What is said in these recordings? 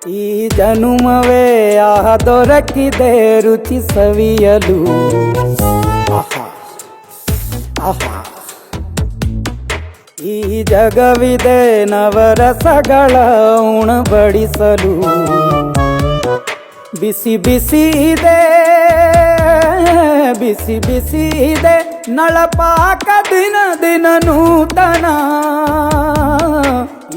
ಈ ಜನುಮವೇ ದೊರಕಿದೆ ರುಚಿ ಸವಿಯಲು. ಆಹಾ ಆಹಾ, ಈ ಜಗವಿದೆ ನವರಸಗಳ ಉಣಬಡಿಸಲು. ಬಿಸಿ ಬಿಸಿ ಇದೆ, ಬಿಸಿ ಬಿಸಿ ಇದೆ ನಳಪಾಕ ದಿನ ದಿನ ನೂತನ.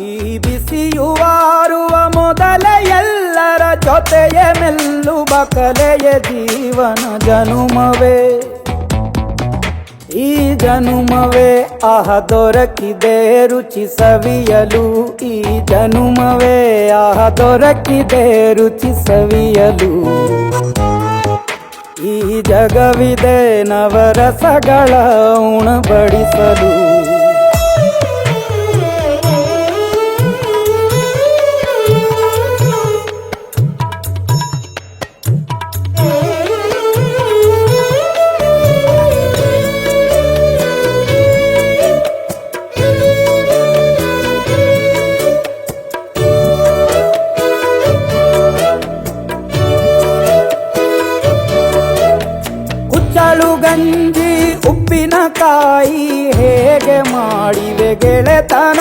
ಈ ಬಿಸಿಯುವಾರುವ ಮೊದಲೇ ಎಲ್ಲರ ಜೊತೆಯೇ ಮೆಲ್ಲುವ ಕಲೆಯ ಜೀವನ ಜನುಮವೇ. ಈ ಜನುಮವೇ ದೊರಕಿದೆ ರುಚಿ ಸವಿಯಲು. ಈ ಜನುಮವೇ ದೊರಕಿದೆ ರುಚಿ ಸವಿಯಲು. ಈ ಜಗವಿದೆ ನವರಸಗಳ ಉಣಬಡಿಸಲು. ಕುಚ್ಚಳು ಗಂಜಿ ಉಪ್ಪಿನಕಾಯಿ ಹೇಗೆ ಮಾಡಿವೆ ಗೆಳೆತನ.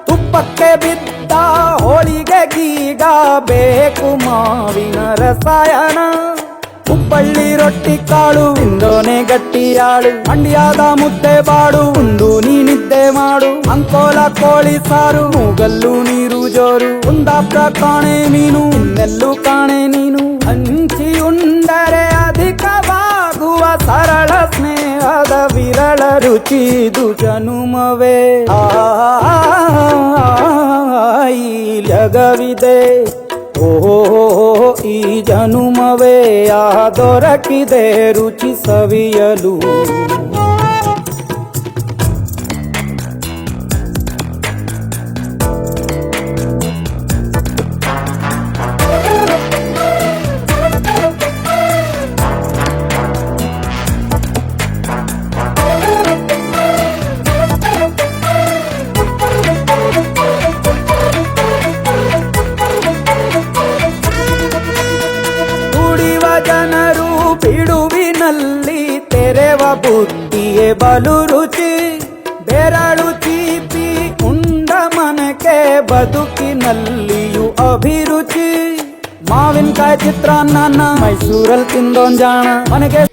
ತುಪ್ಪಕ್ಕೆ ಬಿದ್ದ ಹೋಳಿಗೆ ಗೀಗ ಬೇಕು ಮಾವಿನ ರಸಾಯನ. ಹುಬ್ಬಳ್ಳಿ ರೊಟ್ಟಿ ಕಾಳು ಇಂದೋನೆ ಗಟ್ಟಿಯಾಳು. ಮಂಡ್ಯದ ಮುದ್ದೆ ಬಾಡು ಉಂಡು ನೀನಿದ್ದೆ ಮಾಡು. ಅಂಕೋಲ ಕೋಳಿ ಸಾರು ಮೂಗಲ್ಲು ನೀರು ಜೋರು. ಕುಂದಾಪುರ ಕಾಣೆ ಮೀನು ಇನ್ನೆಲ್ಲೂ ಕಾಣೆ ನೀನು. ಹಂಚಿ ಉಂಡರೆ ಅಧಿಕವಾಗುವ ಸರಳ ಸ್ನೇಹದ ವಿರಳ ರುಚಿದು ಜನುಮವೇ. ಈ ಜಗವಿದೆ ಓಹೋ ಈ ಜನುಮವೇ ದೊರಕಿದೆ ರುಚಿ ಸವಿಯಲು. ಜನರು ಬಿಡುವಿನಲ್ಲಿ ತೆರೆವ ಬುದ್ಧಿಯೇ ಬಲು ರುಚಿ. ಬೆರಳು ಚೀಪಿ ಉಂಡ ಮನಕ್ಕೆ ಬದುಕಿನಲ್ಲಿಯೂ ಅಭಿರುಚಿ. ಮಾವಿನಕಾಯಿ ಚಿತ್ರಾನ್ನ ಮೈಸೂರಲ್ಲಿ ತಿಂದೊಂಜಾಣ ಮನೆಗೆ.